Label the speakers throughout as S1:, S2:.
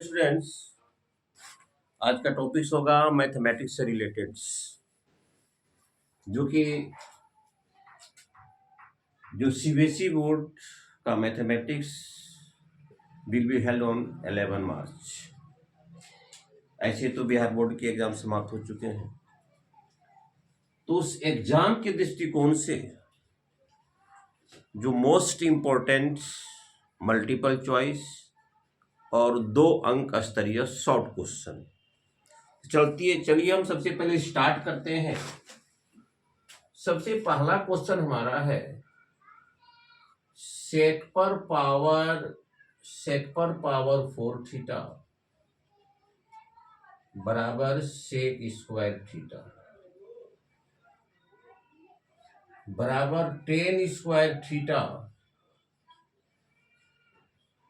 S1: Students, आज का topic होगा मैथमेटिक्स से रिलेटेड, जो कि जो सीबीएसई बोर्ड का mathematics will be held on 11 मार्च। ऐसे तो बिहार बोर्ड के एग्जाम समाप्त हो चुके हैं, तो उस एग्जाम के दृष्टिकोण से जो मोस्ट इम्पोर्टेंट मल्टीपल चॉइस और 2 अंक स्तरीय शॉर्ट क्वेश्चन चलिए हम सबसे पहले स्टार्ट करते हैं। सबसे पहला क्वेश्चन हमारा है सेक पर पावर 4 थीटा बराबर सेक स्क्वायर थीटा बराबर 10 स्क्वायर थीटा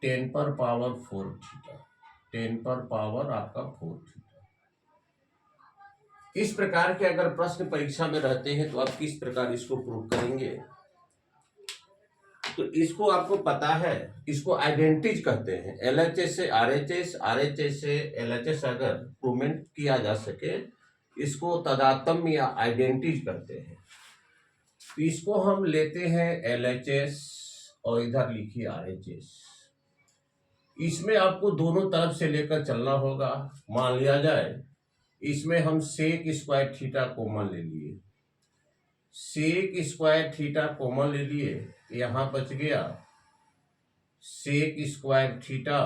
S1: 10 पर पावर 4 थीटा 10 पर पावर आपका 4 थीटा। इस प्रकार के अगर प्रश्न परीक्षा में रहते हैं तो आप किस प्रकार इसको प्रूव करेंगे? तो इसको आपको पता है, इसको आइडेंटिज कहते हैं। एलएचएस से आरएचएस, आरएचएस से एलएचएस अगर प्रूवमेंट किया जा सके, इसको तदात्म्य या आइडेंटिज करते हैं। तो इसको हम लेते हैं एलएचएस और इधर लिखिए आरएचएस। इसमें आपको दोनों तरफ से लेकर चलना होगा। मान लिया जाए इसमें हम सेक स्क्वायर थीटा कॉमन ले लिए, सेक स्क्वायर थीटा कॉमन ले लिए, यहाँ बच गया सेक स्क्वायर थीटा,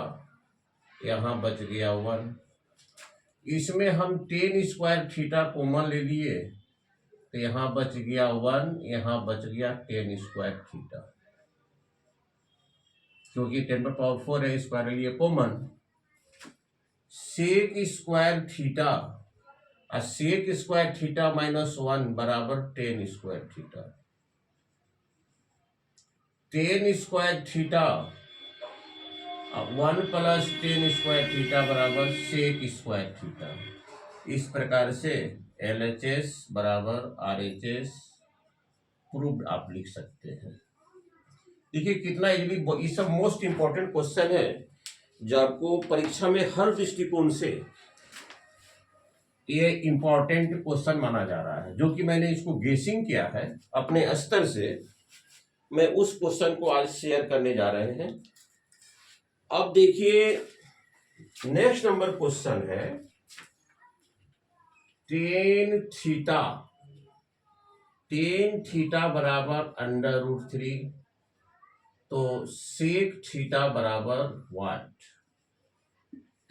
S1: यहाँ बच गया 1। इसमें हम 10 स्क्वायर थीटा कॉमन ले लिए तो यहाँ बच गया 1, यहाँ बच गया 10 स्क्वायर थीटा, क्योंकि 10 पर पावर 4 है, स्क्वायर लिए कॉमन। सेक स्क्वायर थीटा और सेक स्क्वायर थीटा -1 बराबर 10 square theta. 10 square theta 1 + 10 square theta बराबर सेक स्क्वायर थीटा। इस प्रकार से LHS बराबर RHS प्रूव्ड आप लिख सकते हैं। देखिए कितना इजीली, ये सब मोस्ट इंपॉर्टेंट क्वेश्चन है जो आपको परीक्षा में हर दृष्टिकोण से ये इंपॉर्टेंट क्वेश्चन माना जा रहा है। जो कि मैंने इसको गेसिंग किया है अपने स्तर से, मैं उस क्वेश्चन को आज शेयर करने जा रहे हैं। अब देखिए नेक्स्ट नंबर क्वेश्चन है टेन थीटा बराबर √3, तो सेक थीटा बराबर व्हाट?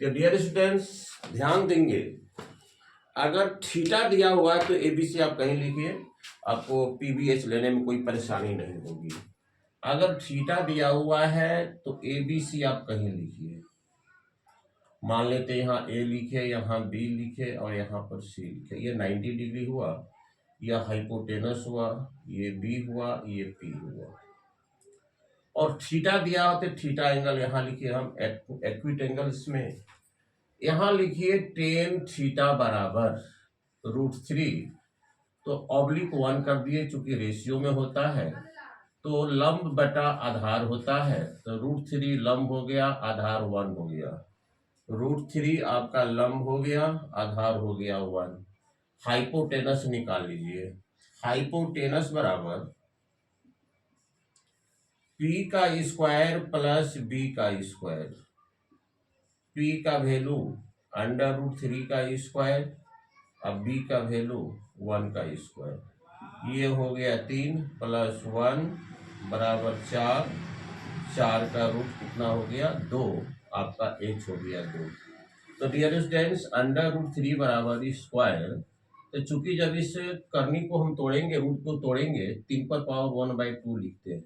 S1: तो डियर स्टूडेंट्स ध्यान देंगे, अगर थीटा दिया हुआ है तो एबीसी आप कहीं लिखिए, आपको पीबीएच लेने में कोई परेशानी नहीं होगी। अगर थीटा दिया हुआ है तो एबीसी आप कहीं लिखिए। मान लेते हैं यहाँ ए लिखे, यहाँ बी लिखे और यहाँ पर सी लिखे। ये 90 डिग्री हुआ, यह हाइपोटेनस हुआ, ये बी हुआ, ये पी हुआ। और थीटा दिया हो तो थीटा एंगल यहाँ लिखिए हम एक्विट एंगल्स में। यहाँ लिखिए टेन थीटा बराबर √3, तो ऑब्लिक 1 कर दिए, चूंकि रेशियो में होता है तो लंब बटा आधार होता है, तो √3 लंब हो गया, आधार 1 हो गया। √3 आपका लंब हो गया, आधार हो गया 1। हाइपोटेनस निकाल लीजिए। हाइपोटेनस बराबर P का स्क्वायर प्लस B का स्क्वायर। P का वैल्यू √3 का स्क्वायर, अब B का वैल्यू 1 का स्क्वायर। ये हो गया 3 + 1 बराबर 4। 4 का रूट कितना हो गया? 2। आपका h हो गया 2। तो डियर स्टूडेंट्स √3 बराबर स्क्वायर, तो चूंकि जब इस करनी को हम तोड़ेंगे, रूट को तोड़ेंगे, 3 पर पावर 1/2 लिखते हैं,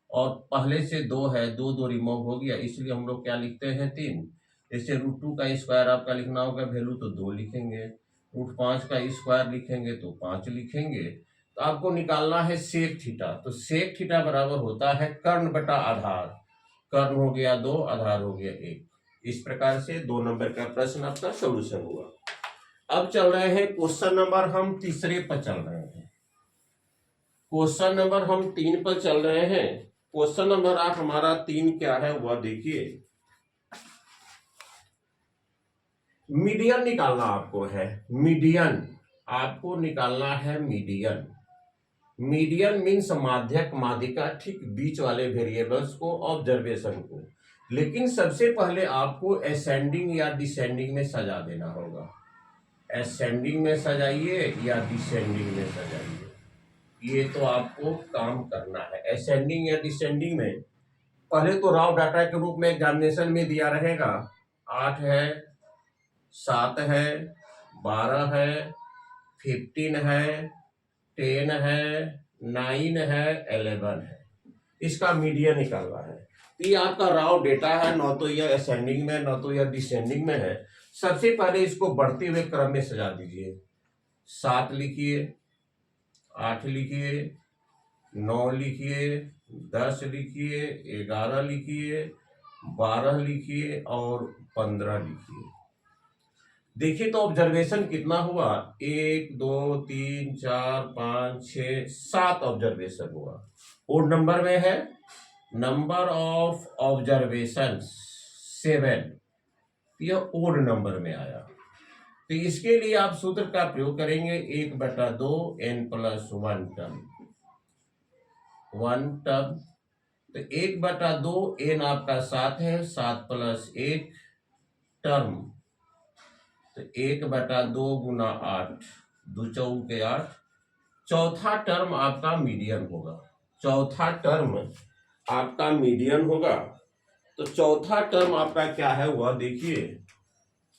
S1: और पहले से 2 है, 2 रिमूव हो गया, इसलिए हम लोग क्या लिखते हैं 3। जैसे √2 का स्क्वायर आपका लिखना होगा वैल्यू, तो 2 लिखेंगे। √5 का स्क्वायर लिखेंगे तो 5 लिखेंगे। तो आपको निकालना है सेक थीटा, तो सेक थीटा बराबर होता है कर्ण बटा आधार। कर्ण हो गया 2, आधार हो गया 1। इस प्रकार से 2 नंबर का प्रश्न आपका सोल्यूशन हुआ। अब चल रहे हैं क्वेश्चन नंबर, हम तीसरे पर चल रहे हैं। क्वेश्चन नंबर हम 3 पर चल रहे हैं। क्वेश्चन नंबर आप हमारा 3 क्या है वह देखिए। मीडियन निकालना आपको है, मीडियन आपको निकालना है, मीडियन। मीडियन मीन्स माध्यक माध्यिका, ठीक बीच वाले वेरिएबल्स को, ऑब्जर्वेशन को। लेकिन सबसे पहले आपको असेंडिंग या डिसेंडिंग में सजा देना होगा। असेंडिंग में सजाइए या डिसेंडिंग में सजाइए, ये तो आपको काम करना है। असेंडिंग या डिसेंडिंग में पहले तो राव डाटा के रूप में एग्जामिनेशन में दिया रहेगा 8 है, 7 है, 12 है, 15 है, 10 है, 9 है, 11 है। इसका मीडियन निकालना है। तो ये आपका राव डेटा है, न तो यह असेंडिंग में न तो यह डिसेंडिंग में है। सबसे पहले इसको बढ़ते हुए क्रम में सजा दीजिए। 7 लिखिए, 8 लिखिए, 9 लिखिए, 10 लिखिए, 11 लिखिए, 12 लिखिए और 15 लिखिए। देखिए तो ऑब्जर्वेशन कितना हुआ, 1 2 3 4 5 6 7 ऑब्जर्वेशन हुआ। ओड नंबर में है, नंबर ऑफ ऑब्जर्वेशन 7, यह ओड नंबर में आया। तो इसके लिए आप सूत्र का प्रयोग करेंगे, 1/2 n+1 टर्म, 1 टर्म। तो 1/2 n आपका 7 है, 7 + 1 टर्म, तो 1/2 गुना 8, 2 चौके 8। चौथा टर्म आपका मीडियन होगा, चौथा टर्म आपका मीडियन होगा। तो चौथा टर्म आपका क्या है वह देखिए,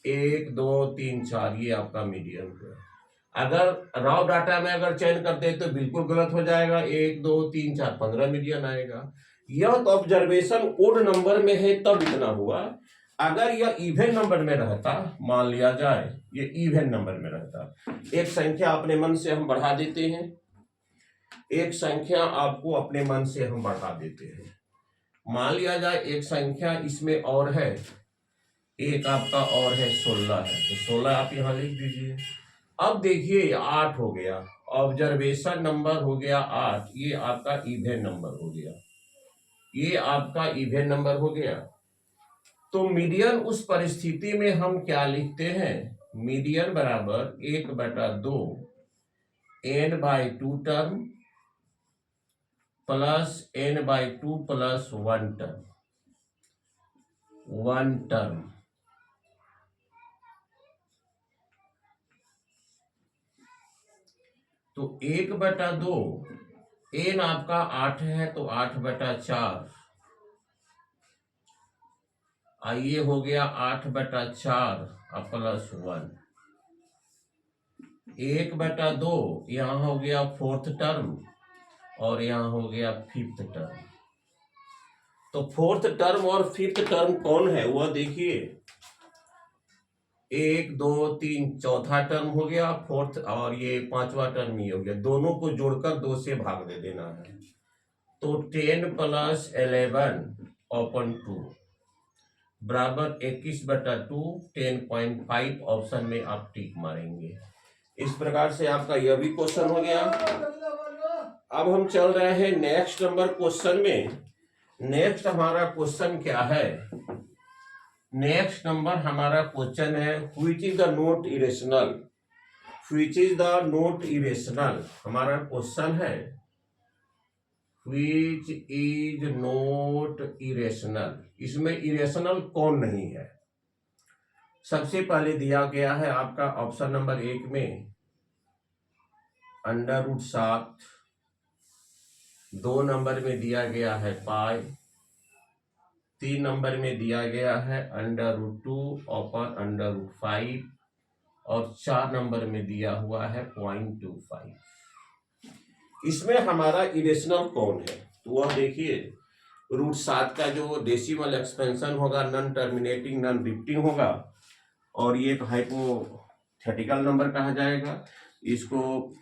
S1: 1 2 3 4, ये आपका मीडियन है। अगर राव डाटा में अगर चयन करते हैं तो बिल्कुल गलत हो जाएगा, 1 2 3 4 15 मीडियन आएगा। यह तो ऑब्जर्वेशन ओड नंबर में है तब इतना हुआ। अगर यह इवन नंबर में रहता, मान लिया जाए ये इवन नंबर में रहता, एक संख्या अपने मन से हम बढ़ा देते हैं, एक संख्या आपको अपने मन से हम बढ़ा देते हैं। मान लिया जाए एक संख्या इसमें और है, एक आपका और है 16 है, तो 16 आप यहां लिख दीजिए। अब देखिए 8 हो गया, ऑब्जर्वेशन नंबर हो गया 8, ये आपका इवन नंबर हो गया, ये आपका इवन नंबर हो गया। तो मीडियन उस परिस्थिति में हम क्या लिखते हैं, मीडियन बराबर 1/2 n/2 term plus n/2 plus 1 term, 1 term. तो 1/2 n आपका 8 है, तो 8/4, आइए हो गया 8/4 प्लस 1, 1/2 यहाँ हो गया 4th टर्म और यहाँ हो गया 5th टर्म। तो 4th टर्म और 5th टर्म कौन है वह देखिए, 1 2 3 चौथा टर्म हो गया, 4th और ये 5वां टर्म ही हो गया। दोनों को जोड़कर 2 से भाग दे देना है। तो 10 + 11/2 बराबर 21/2, 10.5 ऑप्शन में आप टिक मारेंगे। इस प्रकार से आपका यह भी क्वेश्चन हो गया। अब हम चल रहे हैं नेक्स्ट नंबर क्वेश्चन में। नेक्स्ट हमारा क्वेश्चन क्या है, नेक्स्ट नंबर हमारा क्वेश्चन है which is the not irrational, which is the not irrational हमारा क्वेश्चन है, व्हिच इज नॉट इरेशनल। इसमें इरेशनल कौन नहीं है। सबसे पहले दिया गया है आपका ऑप्शन नंबर 1 में √7, 2 नंबर में दिया गया है पाई, 3 नंबर में दिया गया है √2/√5 और 4 नंबर में दिया हुआ है 0.25। इसमें हमारा इरेशनल कौन है तो वह देखिए, √7 का जो डेसिमल एक्सपेंशन होगा नॉन टर्मिनेटिंग नॉन रिपीटिंग होगा और ये एक हाइपोथेटिकल नंबर कहा जाएगा। इसको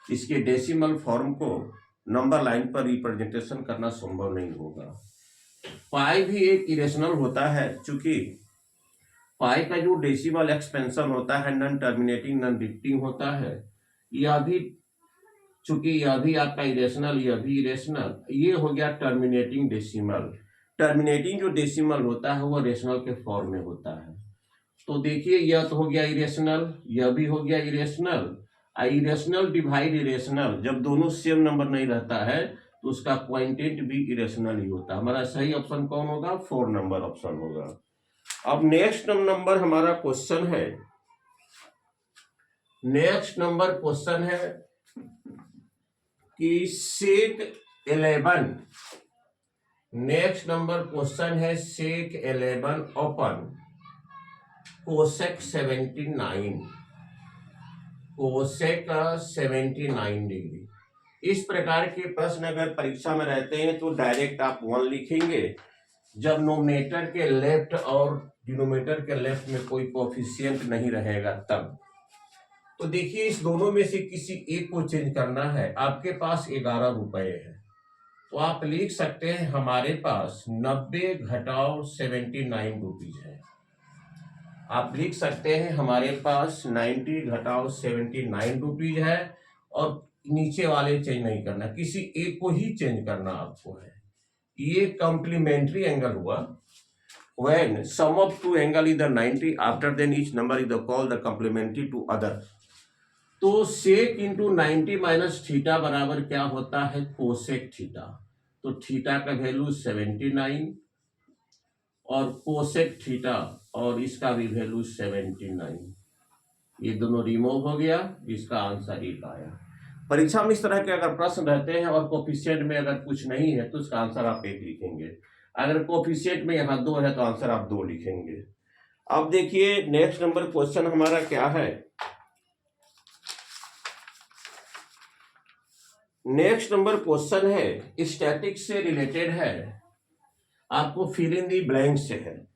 S1: इसके डेसिमल फॉर्म को नंबर लाइन पर रिप्रेजेंटेशन करना संभव नहीं होगा। पाई भी एक इरेशनल होता है, चूंकि पाई का जो डेसिमल एक्सपेंशन होता है नॉन टर्मिनेटिंग नॉन रिपीटिंग होता है, यह भी चूंकि यह भी आपका इरेशनल, यह भी इरेशनल, ये हो गया टर्मिनेटिंग डेसिमल। टर्मिनेटिंग जो डेसिमल होता है वह रेशनल के फॉर्म में होता है। तो देखिए यह तो हो गया इरेशनल, यह भी हो गया इरेशनल। इरेशनल डिवाइड इरेशनल, जब दोनों सेम नंबर नहीं रहता है तो उसका क्वांटिटी भी इरेशनल ही होता है। हमारा सही ऑप्शन कौन होगा? 4 नंबर ऑप्शन होगा। अब नेक्स्ट नंबर हमारा क्वेश्चन है, नेक्स्ट नंबर क्वेश्चन है कि सेक 11, नेक्स्ट नंबर क्वेश्चन है सेक 11 ओपन कोसेक 79, कोसेक 79 डिग्री। इस प्रकार के प्रश्न अगर परीक्षा में रहते हैं तो डायरेक्ट आप 1 लिखेंगे, जब नोमिनेटर के लेफ्ट और डिनोमिनेटर के लेफ्ट में कोई कोफिशिएंट नहीं रहेगा तब। तो देखिए इस दोनों में से किसी एक को चेंज करना है। आपके पास 11 रुपए है तो आप लिख सकते हैं हमारे पास 90 घटाओ 79 रुपीज है। आप लिख सकते हैं हमारे पास 90 घटाओ 79 रुपीज है, और नीचे वाले चेंज नहीं करना, किसी एक को ही चेंज करना आपको है। ये कॉम्प्लीमेंट्री एंगल हुआ। When sum of two angle is the 90, after then each number is the called the complementary to other. तो sec इंटू 90 माइनस थीटा बराबर क्या होता है? Cosec theta. तो थीटा का वैल्यू 79 और कोसेक थीटा और इसका भी वैल्यू 79, ये दोनों रिमूव हो गया, इसका आंसर 1 आया। परीक्षा में इस तरह के अगर प्रश्न रहते हैं और कोफिशिएंट में अगर कुछ नहीं है तो इसका आंसर आप 1 लिखेंगे, अगर कोफिशिएंट में यहाँ 2 है तो आंसर आप 2 लिखेंगे। अब देखिए नेक्स्ट नंबर क्वेश्चन हमारा क्या है। नेक्स्ट नंबर क्वेश्चन है स्टैटिक्स से रिलेटेड है, आपको फिल इन दी ब्लैंक से है।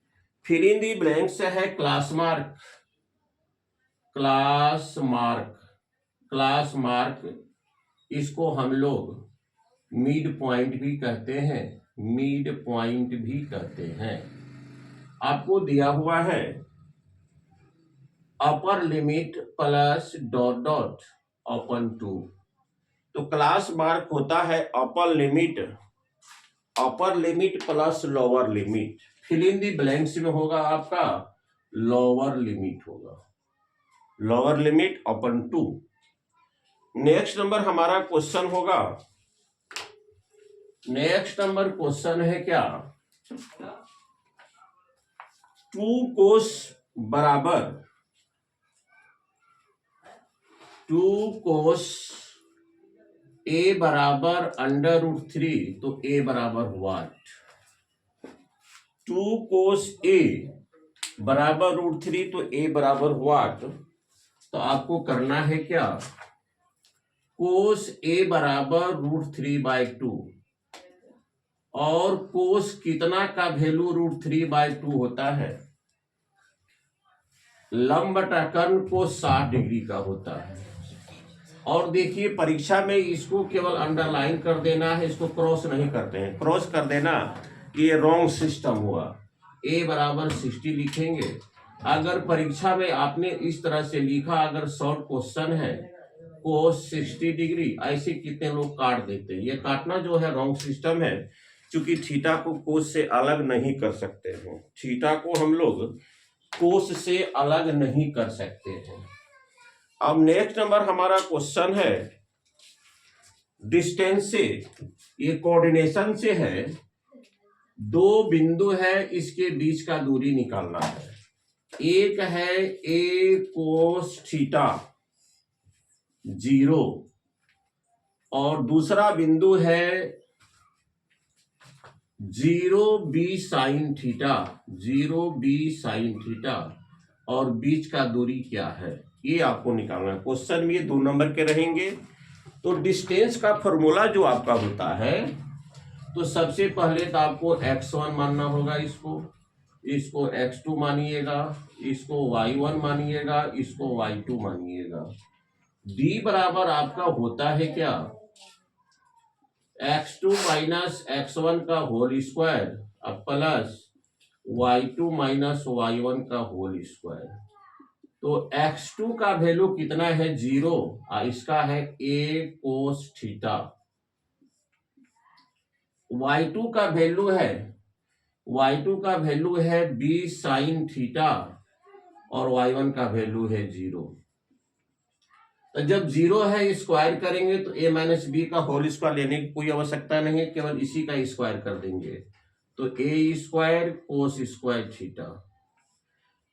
S1: फिल इन दी ब्लैंक से है class mark, class mark, class mark, इसको हम लोग मिड पॉइंट भी कहते हैं, मिड पॉइंट भी कहते हैं। आपको दिया हुआ है upper limit plus dot dot open to, तो क्लास मार्क होता है upper limit plus lower limit. Fill in the blanks में होगा आपका लोअर लिमिट होगा, lower limit open to. Next number हमारा क्वेश्चन होगा, नेक्स्ट नंबर क्वेश्चन है क्या? 2 कोस बराबर 2 कोस a बराबर अंडर रूट 3, तो a बराबर व्हाट? 2 कोस a बराबर रूट 3, तो a बराबर व्हाट? तो आपको करना है क्या? कोस a बराबर रूट 3/2, और कोस कितना का वैल्यू रूट 3/2 होता है? लंब बटा कर्ण कोस 60 डिग्री का होता है। और देखिए परीक्षा में इसको केवल अंडरलाइन कर देना है, इसको क्रॉस नहीं करते हैं, क्रॉस कर देना ये रॉन्ग सिस्टम हुआ। a बराबर 60 लिखेंगे। अगर परीक्षा में आपने इस तरह से लिखा, अगर शॉर्ट क्वेश्चन है कोस 60 डिग्री, ऐसे कितने लोग काट देते हैं। ये काटना जो है रॉन्ग सिस्टम है, क्योंकि थीटा को कोस से अलग नहीं कर सकते हैं, थीटा को हम लोग कोस से अलग नहीं कर सकते हैं। अब नेक्स्ट नंबर हमारा क्वेश्चन है डिस्टेंस से, ये कोऑर्डिनेशन से है। 2 बिंदु है, इसके बीच का दूरी निकालना है। एक है a कोस थीटा 0, और दूसरा बिंदु है 0b sine theta, 0b sine theta, और बीच का दूरी क्या है ये आपको निकालना है। क्वेश्चन में ये 2 नंबर के रहेंगे। तो डिस्टेंस का फॉर्मूला जो आपका होता है, तो सबसे पहले तो आपको x1 मानना होगा, इसको x2 मानिएगा, इसको y1 मानिएगा, इसको y2 मानिएगा। d बराबर आपका होता है क्या? x2 माइनस x1 का whole square plus y2 minus y1 का होल स्क्वायर। तो x2 का वैल्यू कितना है? 0, इसका है a कोस थीटा। y2 का वैल्यू है b साइन थीटा, और y1 का वैल्यू है 0। तो जब 0 है स्क्वायर करेंगे तो a माइनस बी का होल स्क्वायर लेने की कोई आवश्यकता नहीं है, केवल इसी का स्क्वायर कर देंगे। तो a square cos square theta,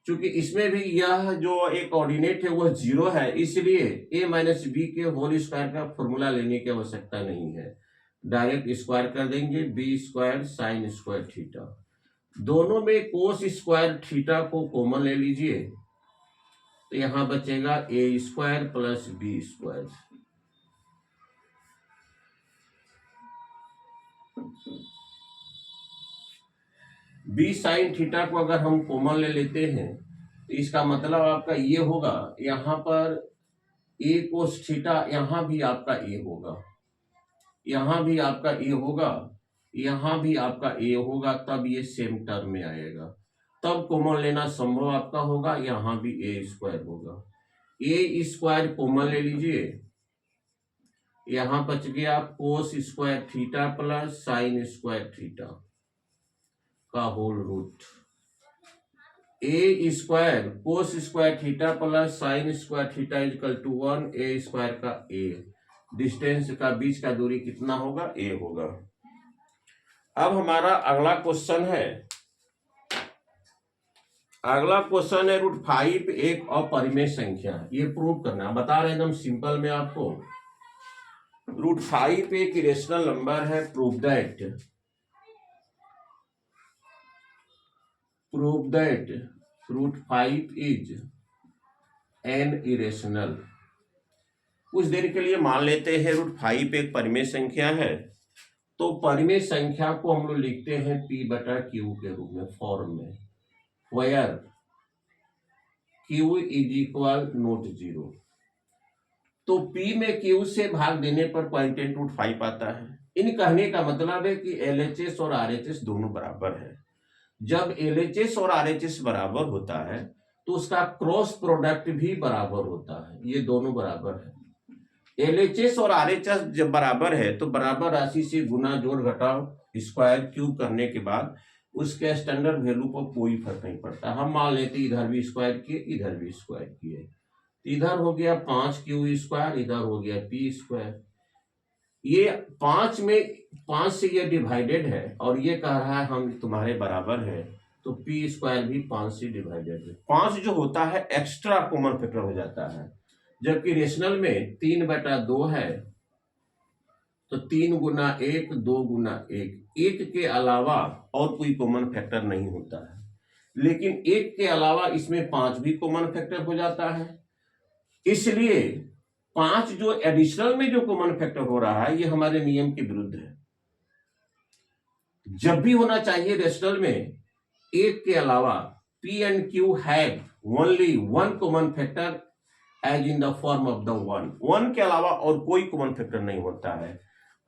S1: चूंकि इसमें भी यह जो एक कोऑर्डिनेट है वह 0 है, इसलिए a माइनस बी के होल स्क्वायर का फॉर्मूला लेने की आवश्यकता नहीं है, डायरेक्ट स्क्वायर कर देंगे। B square sine square theta, दोनों में कोस स्क्वायर थीटा को कॉमन ले लीजिए, तो यहां बचेगा a square plus B square. B sine theta को अगर हम कॉमन ले लेते हैं तो इसका मतलब आपका ये होगा, यहां पर a कोस थीटा, यहां भी आपका a होगा, यहां भी आपका a होगा, यहां भी आपका a होगा, तब ये सेम टर्म में आएगा, तब कॉमन लेना संभव आपका होगा। यहां भी a स्क्वायर होगा, a स्क्वायर कॉमन ले लीजिए, यहां बच गया cos square theta plus sine square theta का whole root. a square cos square theta plus sine square theta equal to 1, a square का a, डिस्टेंस का बीच का दूरी कितना होगा, a होगा। अब हमारा अगला क्वेश्चन है, अगला क्वेश्चन है √5 एक अपरिमेय संख्या, ये प्रूव करना बता रहे हैं एकदम सिंपल में आपको। √5 एक इरेशनल नंबर है, prove that √5 is an irrational. कुछ देर के लिए मान लेते हैं √5 एक परिमेय संख्या है, तो परिमेय संख्या को हम लोग लिखते हैं p/q के रूप में, फॉर्म में, where q is equal not 0। तो p में q से भाग देने पर क्वांटिटी √5 आता है। इन कहने का मतलब है कि LHS और RHS दोनों बराबर है। जब LHS और RHS बराबर होता है तो उसका क्रॉस प्रोडक्ट भी बराबर होता है, ये दोनों बराबर है। LHS और RHS जब बराबर है तो बराबर राशि से गुना जोड़ घटाव स्क्वायर क्यूब करने के बाद उसके स्टैंडर्ड वैल्यू पर कोई फर्क नहीं पड़ता। हम मान लेते इधर भी स्क्वायर किए, इधर भी स्क्वायर किए, इधर हो गया 5q स्क्वायर, इधर हो गया p स्क्वायर। ये 5 से ये डिवाइडेड है और ये कह रहा है हम तुम्हारे बराबर है, तो p स्क्वायर भी 5 से डिवाइडेड है। 5 जो होता है एक्स्ट्रा कॉमन फैक्टर हो जाता है, जबकि रेशनल में 3/2 है, तो 3 गुना 1 2 गुना 1, 1 के अलावा और कोई कॉमन फैक्टर नहीं होता है। लेकिन 1 के अलावा इसमें 5 भी कॉमन फैक्टर हो जाता है, इसलिए 5 जो एडिशनल में जो कॉमन फैक्टर हो रहा है ये हमारे नियम के विरुद्ध है। जब भी होना चाहिए रेशनल में 1 के अलावा p and q have only one common factor as in the form of the 1 के अलावा और कोई कॉमन फैक्टर नहीं होता है।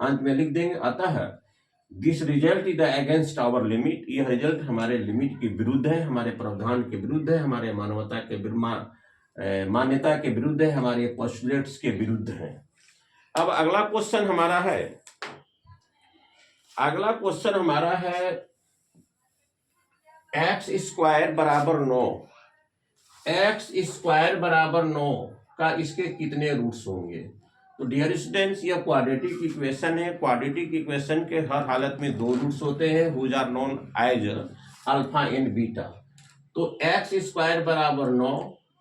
S1: अंत में लिख देंगे, अतः this result is the against our limit, यह रिजल्ट हमारे लिमिट के विरुद्ध है, हमारे प्रावधान के विरुद्ध है, हमारे मान्यता के विरुद्ध है, हमारे पोस्टुलेट्स के विरुद्ध है। अब अगला क्वेश्चन हमारा है, अगला क्वेश्चन हमारा है x स्क्वायर बराबर 9, x स्क्वायर बराबर 9 का इसके कितने रूट्स होंगे। तो डियर स्टूडेंट्स, यह क्वाड्रेटिक इक्वेशन है। क्वाड्रेटिक इक्वेशन के हर हालत में 2 रूट्स होते हैं, whose are known as alpha and beta. तो x स्क्वायर बराबर 9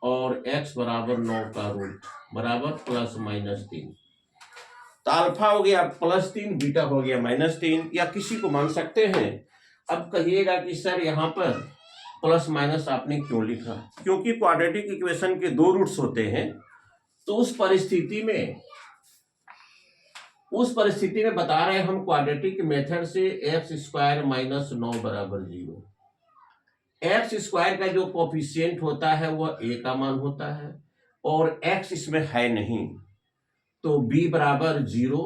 S1: और x बराबर 9 का रूट बराबर ±3, तो अल्फा हो गया +3, बीटा हो गया -3, या किसी को मान सकते हैं। अब कहिएगा कि सर यहाँ पर प्लस माइनस आपने क्यों लिखा, क्योंकि क्वाड्रेटिक इक्वेशन के 2 रूट्स होते हैं, तो उस परिस्थिति में बता रहे हैं हम क्वाड्रेटिक मेथड से x स्क्वायर -9 बराबर 0। x स्क्वायर का जो कोफिशिएंट होता है वह a का मान होता है और x इसमें है नहीं, तो b बराबर 0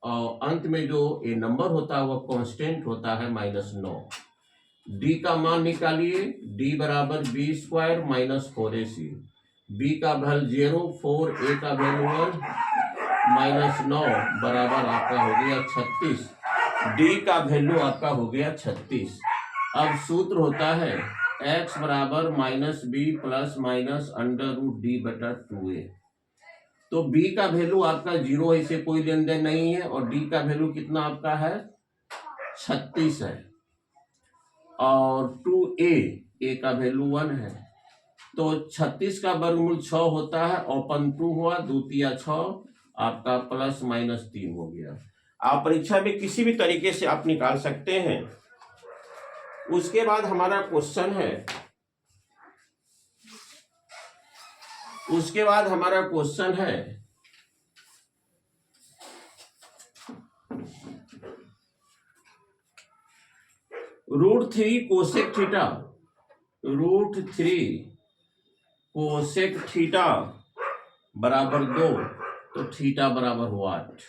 S1: और अंत में जो ए नंबर होता है वह कांस्टेंट होता है -9। d का मान निकालिए, d बराबर b स्क्वायर -4ac, b का वैल्यू 0, 4, a का वैल्यू 1, -9 बराबर आपका हो गया 36, d का वैल्यू आपका हो गया 36। अब सूत्र होता है x बराबर minus B plus minus under root D बटा 2a। तो b का वैल्यू आपका 0 है, इसे कोई लेन देन नहीं है, और d का वैल्यू कितना आपका है 36 है, और 2a का वैल्यू 1 है। तो 36 का वर्गमूल 6 होता है, ओपन 2 हुआ, द्वितीय 6 आपका प्लस माइनस 3 हो गया। आप परीक्षा में किसी भी तरीके से आप निकाल सकते हैं। उसके बाद हमारा क्वेश्चन है, √3 कोसेक थीटा, √3 कोसेक थीटा बराबर 2, तो थीटा बराबर वाट।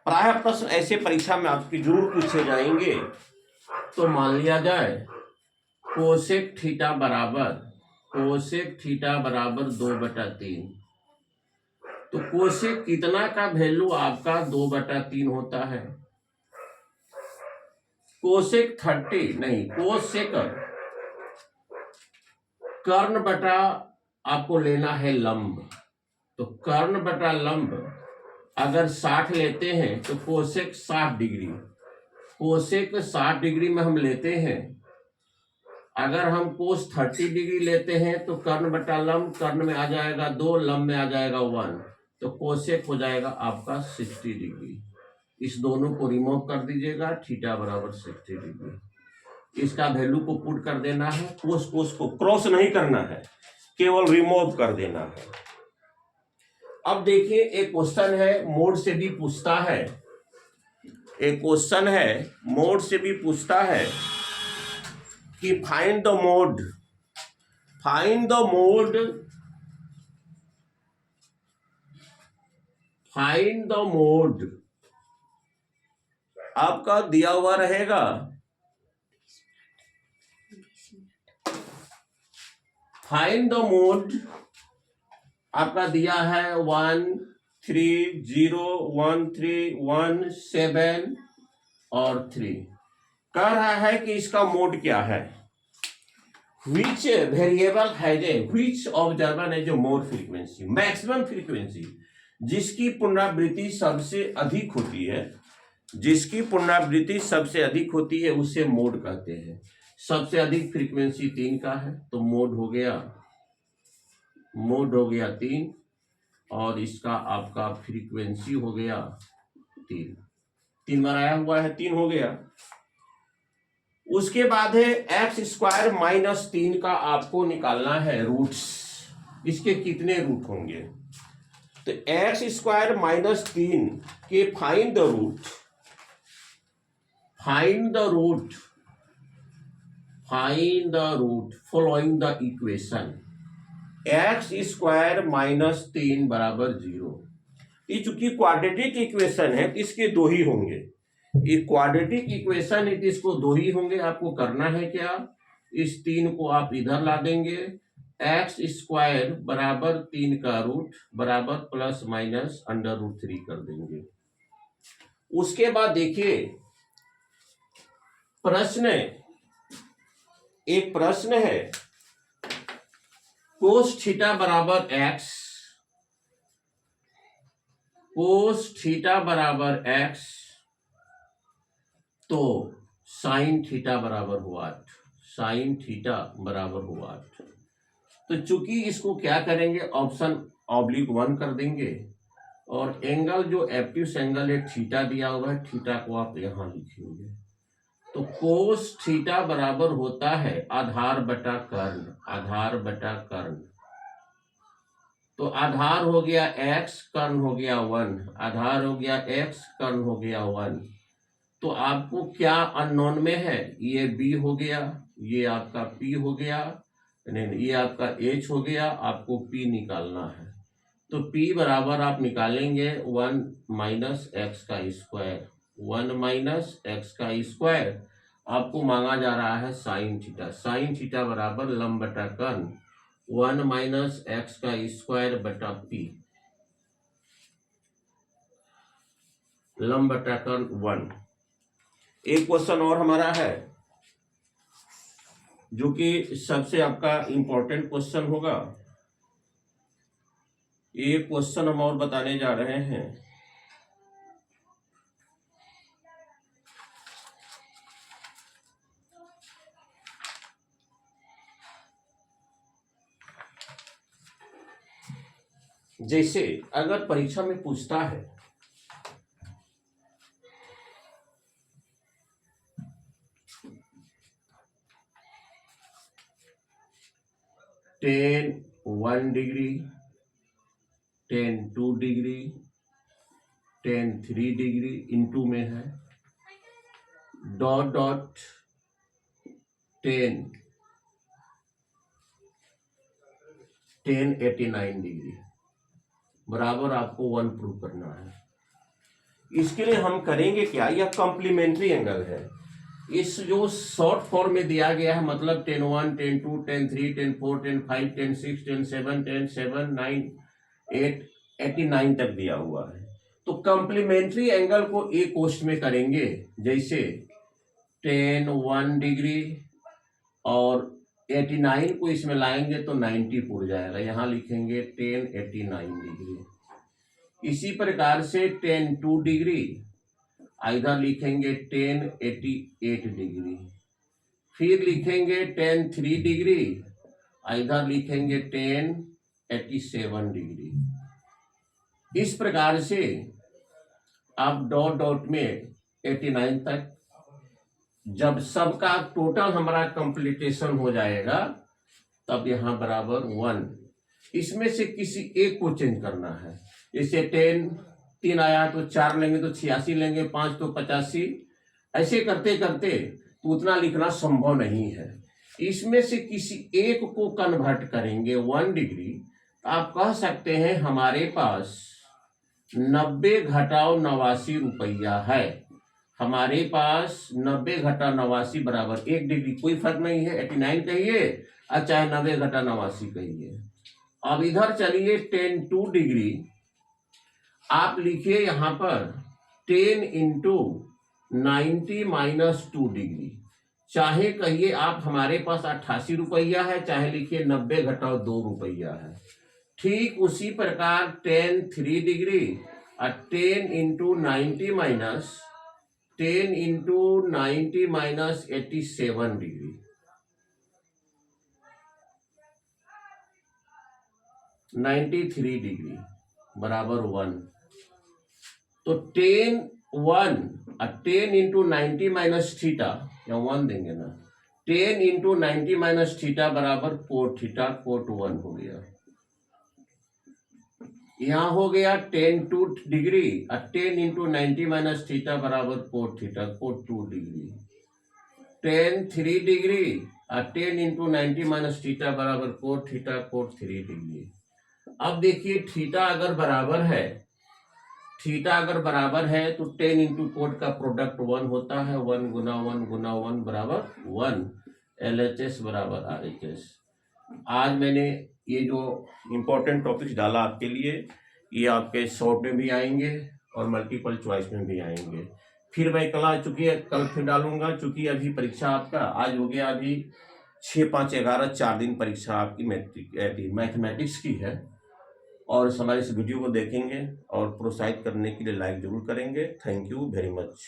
S1: प्राय प्रश्न ऐसे परीक्षा में आपकी जरूर पूछे जाएंगे। तो मान लिया जाए कोसेक थीटा बराबर 2/3। तो कोसेक कितना का वैल्यू आपका 2/3 होता है? कोसेक 30 नहीं, कोसेक कर्ण बटा आपको लेना है लंब। तो कर्ण बटा लंब अगर 60 लेते हैं तो कोसेक 60 डिग्री, कोसेक 60 डिग्री में हम लेते हैं। अगर हम कोस 30 डिग्री लेते हैं तो कर्ण बटा लंब, कर्ण में आ जाएगा 2, लंब में आ जाएगा 1, तो कोसेक हो जाएगा आपका 60 डिग्री। इस दोनों को रिमूव कर दीजिएगा, थीटा बराबर 60 डिग्री। इसका वैल्यू को पुट कर देना है, कोस को क्रॉस नहीं करना है, केवल रिमूव कर देना है। अब देखिए एक क्वेश्चन है, मोड से भी पूछता है, एक क्वेश्चन है मोड से भी पूछता है कि फाइंड द मोड आपका दिया हुआ रहेगा फाइंड द मोड आपका दिया है 1 3 0 1 3 1 7 और 3। कह रहा है कि इसका मोड क्या है, which variable has a which observer है जो मोर फ्रीक्वेंसी, मैक्सिमम फ्रीक्वेंसी जिसकी पुनरावृत्ति सबसे अधिक होती है, उसे मोड कहते हैं। सबसे अधिक फ्रीक्वेंसी 3 का है, तो मोड हो गया 3, और इसका आपका फ्रीक्वेंसी हो गया 3 बार आया हुआ है, 3 हो गया। उसके बाद है x² - 3 का आपको निकालना है रूट्स। इसके कितने रूट होंगे? तो x² - 3 के find the root following the equation x² - 3 बराबर 0। ये चूंकि क्वाड्रेटिक इक्वेशन है तो इसके 2 ही होंगे। ये क्वाड्रेटिक इक्वेशन है तो इसको 2 ही होंगे। आपको करना है क्या, इस 3 को आप इधर ला देंगे, x² बराबर 3 का रूट बराबर प्लस माइनस √3 कर देंगे। उसके बाद देखिए एक प्रश्न है, कोस थीटा बराबर x, तो साइन थीटा बराबर हुआ 8। तो चूंकि इसको क्या करेंगे, ऑप्शन /1 कर देंगे, और एंगल जो एब्ट्यूस एंगल है थीटा दिया हुआ है, थीटा को आप यहां लिखेंगे। तो कोस थीटा बराबर होता है आधार बटा कर्ण। तो आधार हो गया x, कर्ण हो गया 1, आधार हो गया x, कर्ण हो गया 1। तो आपको क्या अननोन में है, ये b हो गया, ये आपका p हो गया, नहीं ये आपका h हो गया, आपको p निकालना है। तो p बराबर आप निकालेंगे 1 - x², आपको मांगा जा रहा है साइन थीटा बराबर लंब बटा कर्ण 1 - x² बटा p, लंब बटा कर्ण 1। एक क्वेश्चन और हमारा है, जो कि सबसे आपका इम्पोर्टेंट क्वेश्चन होगा। एक क्वेश्चन हम और बताने जा रहे हैं। जैसे अगर परीक्षा में पूछता है tan 1 degree, tan 2 degree, tan 3 degree into में है डॉट डॉट tan 89 डिग्री बराबर आपको 1 प्रूव करना है। इसके लिए हम करेंगे क्या, यह कॉम्प्लीमेंट्री एंगल है। इस जो शॉर्ट फॉर्म में दिया गया है, मतलब tan 1, tan 2, tan 3, tan 4, tan 5, tan 6, tan 7, tan 7, 9, 8, 89 तक दिया हुआ है। तो कॉम्प्लीमेंट्री एंगल को एक कोष्ठ में करेंगे, जैसे tan 1 डिग्री और 89 को इसमें लाएंगे तो 90 पुर जाएगा, यहां लिखेंगे tan 89 डिग्री। इसी प्रकार से tan 2 डिग्री इधर लिखेंगे tan 88 डिग्री, फिर लिखेंगे tan 3 डिग्री इधर लिखेंगे tan 87 डिग्री। इस प्रकार से आप डॉट डॉट में 89 तक, जब सबका टोटल हमारा कंप्लीटेशन हो जाएगा तब यहाँ बराबर 1। इसमें से किसी एक को चेंज करना है। जैसे tan 3 आया तो 4 लेंगे तो 86 लेंगे, 5 तो 85, ऐसे करते करते तो उतना लिखना संभव नहीं है। इसमें से किसी एक को कन्वर्ट करेंगे 1 डिग्री। आप कह सकते हैं हमारे पास 90 घटाओ 89 रुपया है। हमारे पास 90 घटा 89 बराबर 1 डिग्री, कोई फर्क नहीं है, 89 कहिए और चाहे 90 घटा 89 कहिए। अब इधर चलिए tan 2 डिग्री, आप लिखिए यहां पर 10 इंटू 90 माइनस 2 डिग्री, चाहे कहिए आप हमारे पास 88 रुपया है, चाहे लिखिए 90 घटाओ 2 रुपया है। ठीक उसी प्रकार tan 3 डिग्री और 10 into 90 minus 10 into 90 minus 87 degree, 93 degree बराबर 1। तो tan 1 और 10 इंटू 90 माइनस थीटा, या 1 देंगे ना, 10 इंटू 90 माइनस थीटा बराबर cot थीटा, cot 1 हो गया। यहां हो गया tan 2 डिग्री और 10 इंटू 90 माइनस थीटा बराबर cot theta, cot 2 degree. tan 3 degree और 10 इंटू 90 माइनस थीटा बराबर cot थीटा, cot 3 डिग्री। अब देखिए थीटा अगर बराबर है, थीटा अगर बराबर है तो 10 इंटू कोट का प्रोडक्ट 1 होता है, 1 गुना 1 गुना 1 बराबर 1, LHS बराबर RHS। आज मैंने ये जो इम्पोर्टेंट टॉपिक्स डाला आपके लिए, ये आपके शॉर्ट में भी आएंगे और मल्टीपल चॉइस में भी आएंगे। फिर मैं कल फिर डालूंगा, चूंकि अभी परीक्षा आपका आज हो गया, अभी 6, 5, 11 4 दिन परीक्षा आपकी मैथमेटिक्स की है। और हमारे इस वीडियो को देखेंगे और प्रोत्साहित करने के लिए लाइक जरूर करेंगे। Thank you very much.